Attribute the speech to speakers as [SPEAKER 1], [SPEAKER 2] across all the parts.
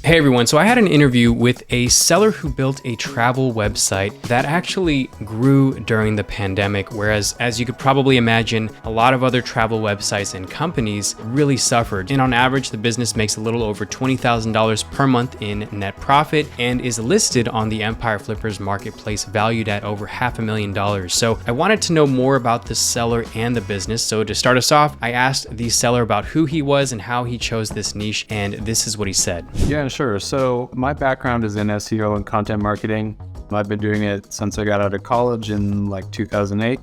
[SPEAKER 1] Hey everyone, so I had an interview with a seller who built a travel website that actually grew during the pandemic, whereas as you could probably imagine, a lot of other travel websites and companies really suffered. And on average, the business makes a little over $20,000 per month in net profit and is listed on the Empire Flippers marketplace valued at over $500,000. So I wanted to know more about the seller and the business. So to start us off, I asked the seller about who he was and how he chose this niche, and this is what he said.
[SPEAKER 2] Yeah, sure. So my background is in SEO and content marketing. I've been doing it since I got out of college in like 2008.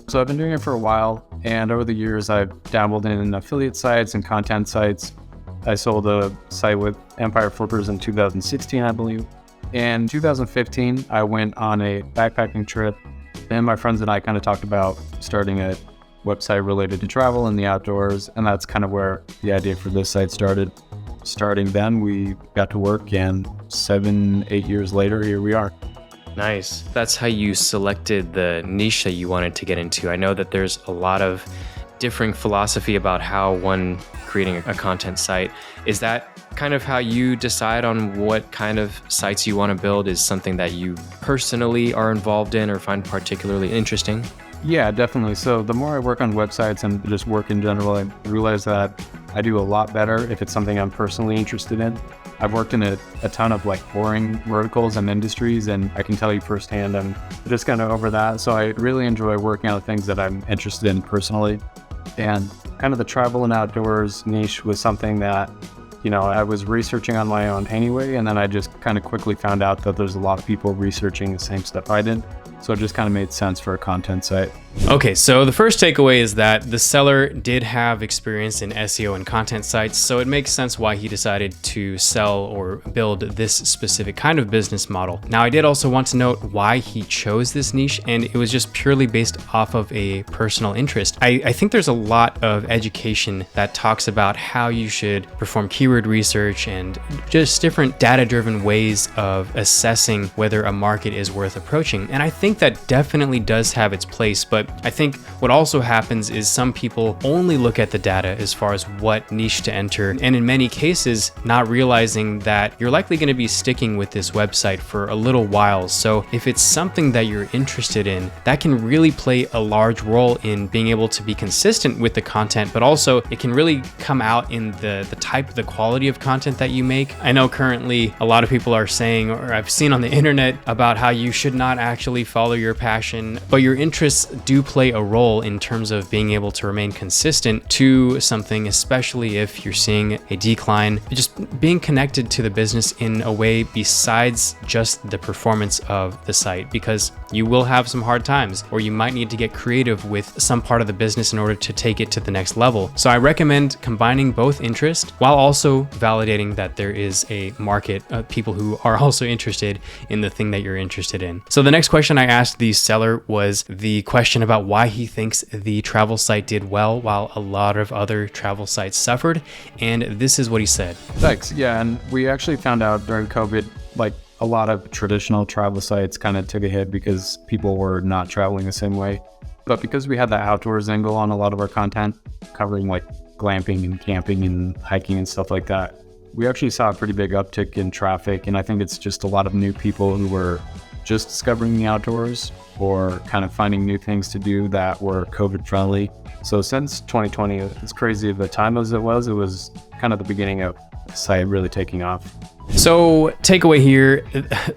[SPEAKER 2] So I've been doing it for a while. And over the years, I've dabbled in affiliate sites and content sites. I sold a site with Empire Flippers in 2016, I believe. In 2015, I went on a backpacking trip, and my friends and I kind of talked about starting a website related to travel and the outdoors. And that's kind of where the idea for this site started. Starting then, we got to work, and 7-8 years later, here we are.
[SPEAKER 1] Nice. That's how you selected the niche that you wanted to get into. I know that there's a lot of differing philosophy about how one creating a content site. Is that kind of how you decide on what kind of sites you want to build? Is something that you personally are involved in or find particularly interesting?
[SPEAKER 2] Yeah, definitely. So the more I work on websites and just work in general, I realize that I do a lot better if it's something I'm personally interested in. I've worked in a ton of like boring verticals and industries, and I can tell you firsthand, I'm just kind of over that. So I really enjoy working on the things that I'm interested in personally. And kind of the travel and outdoors niche was something that, I was researching on my own anyway, and then I just kind of quickly found out that there's a lot of people researching the same stuff I did. So it just kind of made sense for a content site.
[SPEAKER 1] Okay, so the first takeaway is that the seller did have experience in SEO and content sites, so it makes sense why he decided to sell or build this specific kind of business model. Now, I did also want to note why he chose this niche, and it was just purely based off of a personal interest. I think there's a lot of education that talks about how you should perform keyword research and just different data-driven ways of assessing whether a market is worth approaching. And I think that definitely does have its place, but I think what also happens is some people only look at the data as far as what niche to enter, and in many cases not realizing that you're likely going to be sticking with this website for a little while. So if it's something that you're interested in, that can really play a large role in being able to be consistent with the content, but also it can really come out in the quality of content that you make. I know currently a lot of people are saying, or I've seen on the internet, about how you should not actually follow your passion, but your interests do play a role in terms of being able to remain consistent to something, especially if you're seeing a decline. Just being connected to the business in a way besides just the performance of the site, because you will have some hard times, or you might need to get creative with some part of the business in order to take it to the next level. So I recommend combining both interests while also validating that there is a market of people who are also interested in the thing that you're interested in. So the next question I asked the seller was the question about why he thinks the travel site did well while a lot of other travel sites suffered. And this is what he said.
[SPEAKER 2] Thanks. Yeah, and we actually found out during COVID, like a lot of traditional travel sites kind of took a hit because people were not traveling the same way. But because we had the outdoors angle on a lot of our content, covering like glamping and camping and hiking and stuff like that, we actually saw a pretty big uptick in traffic. And I think it's just a lot of new people who were just discovering the outdoors or kind of finding new things to do that were COVID friendly. So since 2020, as crazy of a time as it was kind of the beginning of the site really taking off.
[SPEAKER 1] So takeaway here,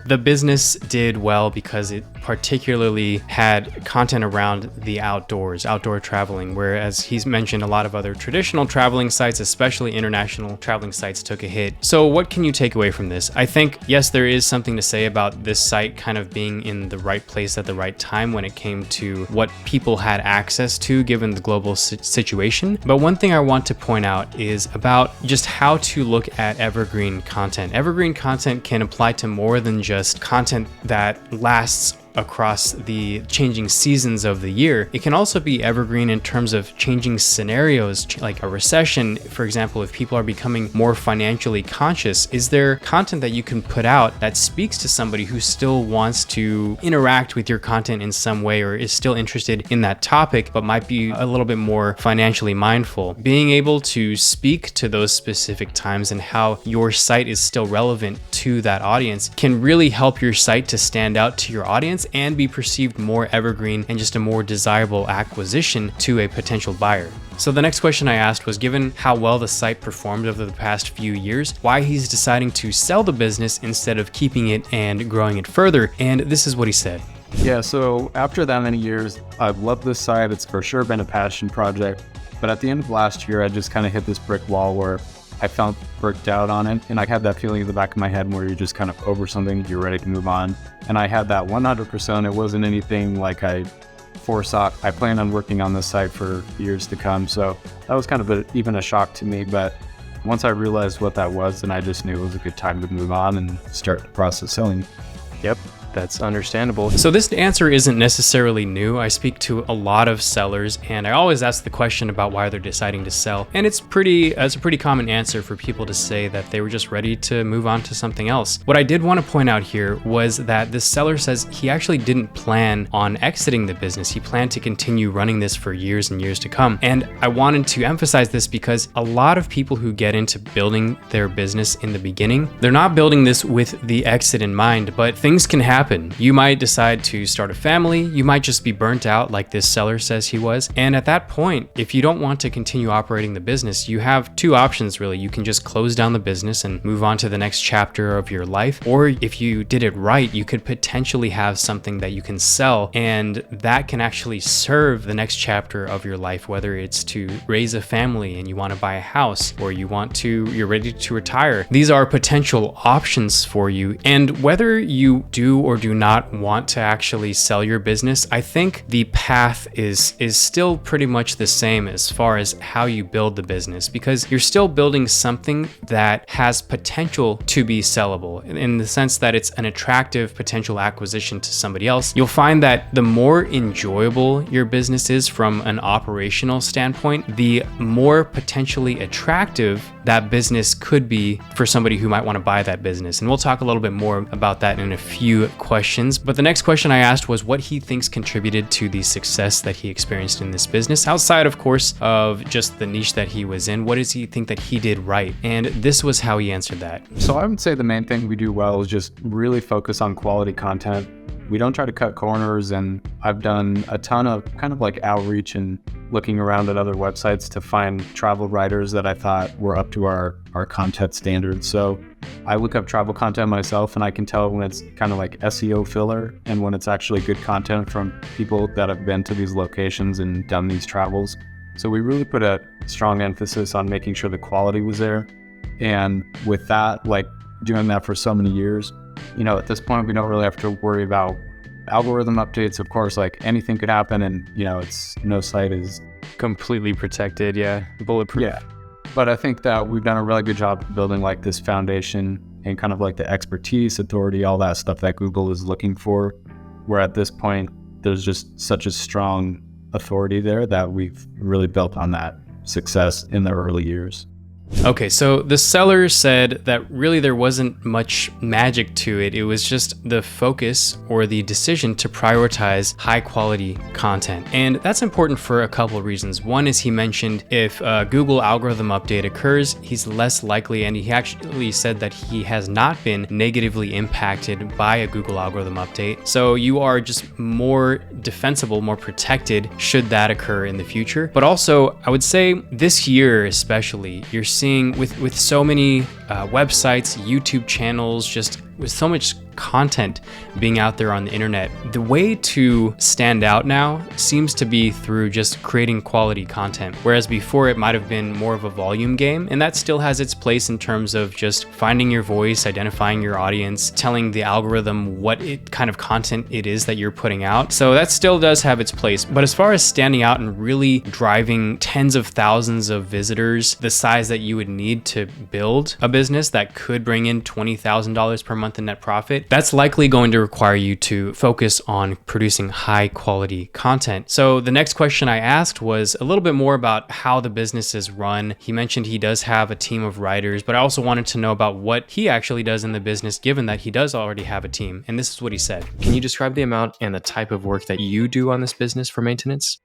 [SPEAKER 1] the business did well because it particularly had content around the outdoors, outdoor traveling, whereas he's mentioned a lot of other traditional traveling sites, especially international traveling sites, took a hit. So what can you take away from this? I think, yes, there is something to say about this site kind of being in the right place at the right time when it came to what people had access to given the global situation. But one thing I want to point out is about just how to look at evergreen content. Evergreen content can apply to more than just content that lasts across the changing seasons of the year. It can also be evergreen in terms of changing scenarios, like a recession. For example, if people are becoming more financially conscious, is there content that you can put out that speaks to somebody who still wants to interact with your content in some way, or is still interested in that topic, but might be a little bit more financially mindful? Being able to speak to those specific times and how your site is still relevant to that audience can really help your site to stand out to your audience and be perceived more evergreen and just a more desirable acquisition to a potential buyer. So the next question I asked was, given how well the site performed over the past few years, why he's deciding to sell the business instead of keeping it and growing it further. And this is what he said.
[SPEAKER 2] Yeah, so after that many years, I've loved this site. It's for sure been a passion project. But at the end of last year, I just kind of hit this brick wall where I felt burnt out on it. And I had that feeling in the back of my head where you're just kind of over something, you're ready to move on. And I had that 100%. It wasn't anything like I foresaw. I plan on working on this site for years to come. So that was kind of even a shock to me. But once I realized what that was, then I just knew it was a good time to move on and start the process selling.
[SPEAKER 1] Yep. That's understandable. So this answer isn't necessarily new. I speak to a lot of sellers and I always ask the question about why they're deciding to sell. And it's a pretty common answer for people to say that they were just ready to move on to something else. What I did want to point out here was that this seller says he actually didn't plan on exiting the business. He planned to continue running this for years and years to come. And I wanted to emphasize this because a lot of people who get into building their business in the beginning, they're not building this with the exit in mind, but things can happen. You might decide to start a family. You might just be burnt out like this seller says he was. And at that point, if you don't want to continue operating the business, you have two options really. You can just close down the business and move on to the next chapter of your life. Or if you did it right, you could potentially have something that you can sell and that can actually serve the next chapter of your life, whether it's to raise a family and you want to buy a house, or you're ready to retire. These are potential options for you. And whether you do or do not want to actually sell your business, I think the path is still pretty much the same as far as how you build the business, because you're still building something that has potential to be sellable in the sense that it's an attractive potential acquisition to somebody else. You'll find that the more enjoyable your business is from an operational standpoint, the more potentially attractive that business could be for somebody who might want to buy that business. And we'll talk a little bit more about that in a few questions. But the next question I asked was what he thinks contributed to the success that he experienced in this business, outside, of course, of just the niche that he was in. What does he think that he did right? And this was how he answered that.
[SPEAKER 2] So I would say the main thing we do well is just really focus on quality content. We don't try to cut corners, and I've done a ton of kind of like outreach and looking around at other websites to find travel writers that I thought were up to our content standards. So I look up travel content myself and I can tell when it's kind of like SEO filler and when it's actually good content from people that have been to these locations and done these travels. So we really put a strong emphasis on making sure the quality was there. And with that, like doing that for so many years, at this point, we don't really have to worry about algorithm updates. Of course, like anything could happen and, it's no site is
[SPEAKER 1] completely protected. Yeah. Bulletproof.
[SPEAKER 2] Yeah. But I think that we've done a really good job building like this foundation and kind of like the expertise, authority, all that stuff that Google is looking for, where at this point, there's just such a strong authority there that we've really built on that success in the early years.
[SPEAKER 1] Okay, so the seller said that really there wasn't much magic to it. It was just the focus or the decision to prioritize high quality content. And that's important for a couple of reasons. One is he mentioned if a Google algorithm update occurs, he's less likely, and he actually said that he has not been negatively impacted by a Google algorithm update. So you are just more defensible, more protected should that occur in the future. But also, I would say this year especially, you're seeing with so many websites, YouTube channels, just with so much content being out there on the internet, the way to stand out now seems to be through just creating quality content. Whereas before it might have been more of a volume game, and that still has its place in terms of just finding your voice, identifying your audience, telling the algorithm what kind of content it is that you're putting out. So that still does have its place. But as far as standing out and really driving tens of thousands of visitors, the size that you would need to build a business that could bring in $20,000 per month month in net profit, that's likely going to require you to focus on producing high quality content. So the next question I asked was a little bit more about how the business is run. He mentioned he does have a team of writers, but I also wanted to know about what he actually does in the business, given that he does already have a team. And this is what he said.
[SPEAKER 3] Can you describe the amount and the type of work that you do on this business for maintenance?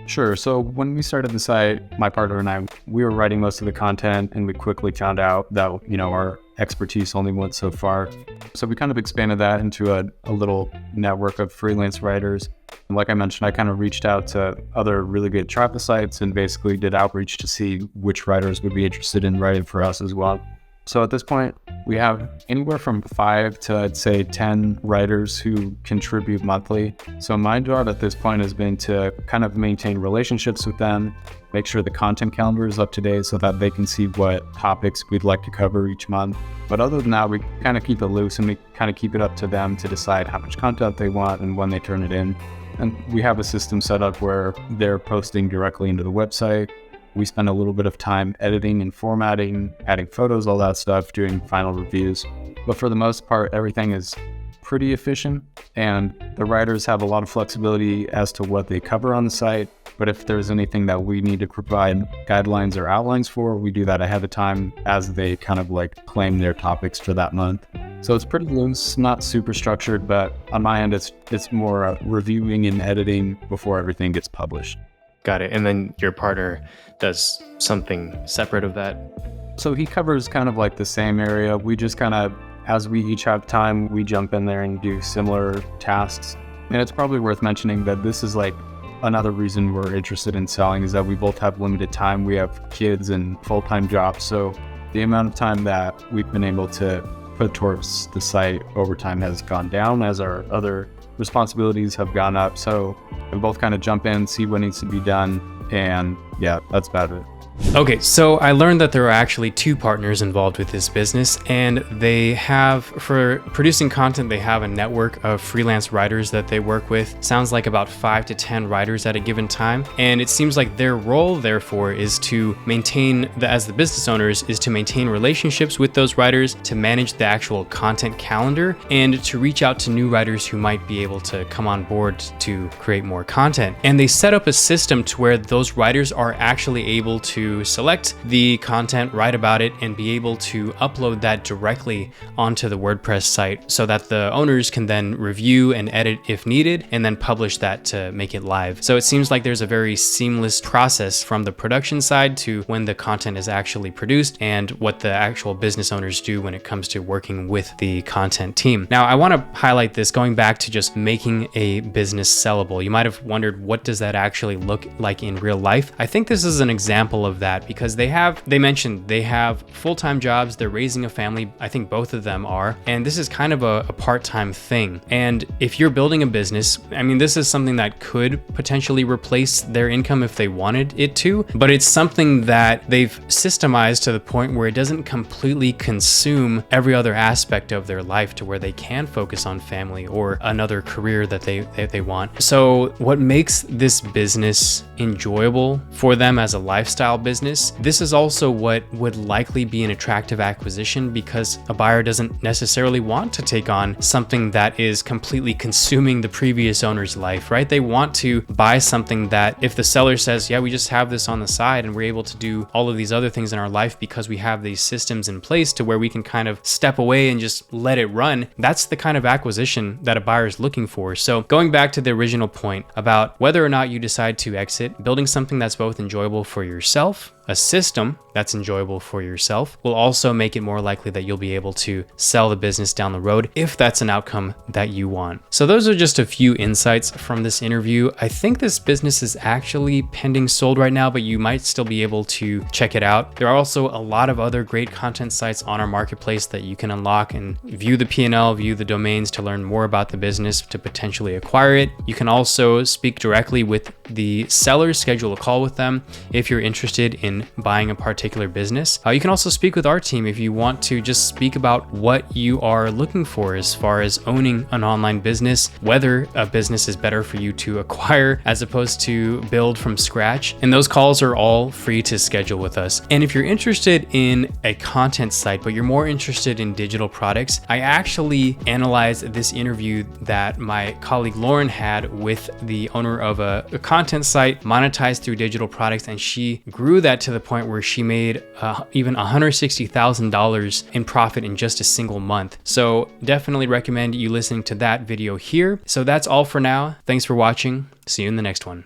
[SPEAKER 2] Sure. So when we started the site, my partner and I, we were writing most of the content, and we quickly found out that, our expertise only went so far. So we kind of expanded that into a little network of freelance writers. And like I mentioned, I kind of reached out to other really good travel sites and basically did outreach to see which writers would be interested in writing for us as well. So at this point, we have anywhere from 5 to, I'd say, 10 writers who contribute monthly. So my job at this point has been to kind of maintain relationships with them, make sure the content calendar is up to date so that they can see what topics we'd like to cover each month. But other than that, we kind of keep it loose and we kind of keep it up to them to decide how much content they want and when they turn it in. And we have a system set up where they're posting directly into the website. We spend a little bit of time editing and formatting, adding photos, all that stuff, doing final reviews. But for the most part, everything is pretty efficient, and the writers have a lot of flexibility as to what they cover on the site. But if there's anything that we need to provide guidelines or outlines for, we do that ahead of time as they kind of claim their topics for that month. So it's pretty loose, not super structured, but on my end, it's more reviewing and editing before everything gets published.
[SPEAKER 3] Got it. And then your partner does something separate of that?
[SPEAKER 2] So he covers kind of the same area. We just kind of, as we each have time, we jump in there and do similar tasks. And it's probably worth mentioning that this is another reason we're interested in selling is that we both have limited time. We have kids and full-time jobs. So the amount of time that we've been able to put towards the site over time has gone down as our other responsibilities have gone up. So we both kind of jump in, see what needs to be done, and yeah, that's about it.
[SPEAKER 1] Okay, so I learned that there are actually 2 partners involved with this business, and they have, for producing content, they have a network of freelance writers that they work with. Sounds like about 5 to 10 writers at a given time. And it seems like their role, therefore, is to maintain, as the business owners, is to maintain relationships with those writers, to manage the actual content calendar, and to reach out to new writers who might be able to come on board to create more content. And they set up a system to where those writers are actually able to select the content, write about it, and be able to upload that directly onto the WordPress site so that the owners can then review and edit if needed, and then publish that to make it live. So it seems like there's a very seamless process from the production side to when the content is actually produced and what the actual business owners do when it comes to working with the content team. Now, I want to highlight this going back to just making a business sellable. You might have wondered, what does that actually look like in real life? I think this is an example of that because they mentioned they have full-time jobs, they're raising a family, I think both of them are, and this is kind of a part-time thing. And if you're building a business, I mean, this is something that could potentially replace their income if they wanted it to, but it's something that they've systemized to the point where it doesn't completely consume every other aspect of their life to where they can focus on family or another career that they want. So what makes this business enjoyable for them as a lifestyle business, this is also what would likely be an attractive acquisition because a buyer doesn't necessarily want to take on something that is completely consuming the previous owner's life, right? They want to buy something that if the seller says, yeah, we just have this on the side and we're able to do all of these other things in our life because we have these systems in place to where we can kind of step away and just let it run, that's the kind of acquisition that a buyer is looking for. So going back to the original point about whether or not you decide to exit, building something that's both enjoyable for yourself, a system that's enjoyable for yourself, will also make it more likely that you'll be able to sell the business down the road if that's an outcome that you want. So those are just a few insights from this interview. I think this business is actually pending sold right now, but you might still be able to check it out. There are also a lot of other great content sites on our marketplace that you can unlock and view the P&L, view the domains to learn more about the business to potentially acquire it. You can also speak directly with the seller, schedule a call with them if you're interested in in buying a particular business. You can also speak with our team if you want to just speak about what you are looking for as far as owning an online business, whether a business is better for you to acquire as opposed to build from scratch. And those calls are all free to schedule with us. And if you're interested in a content site, but you're more interested in digital products, I actually analyzed this interview that my colleague Lauren had with the owner of a content site monetized through digital products, and she grew that to the point where she made even $160,000 in profit in just a single month. So definitely recommend you listening to that video here. So that's all for now. Thanks for watching. See you in the next one.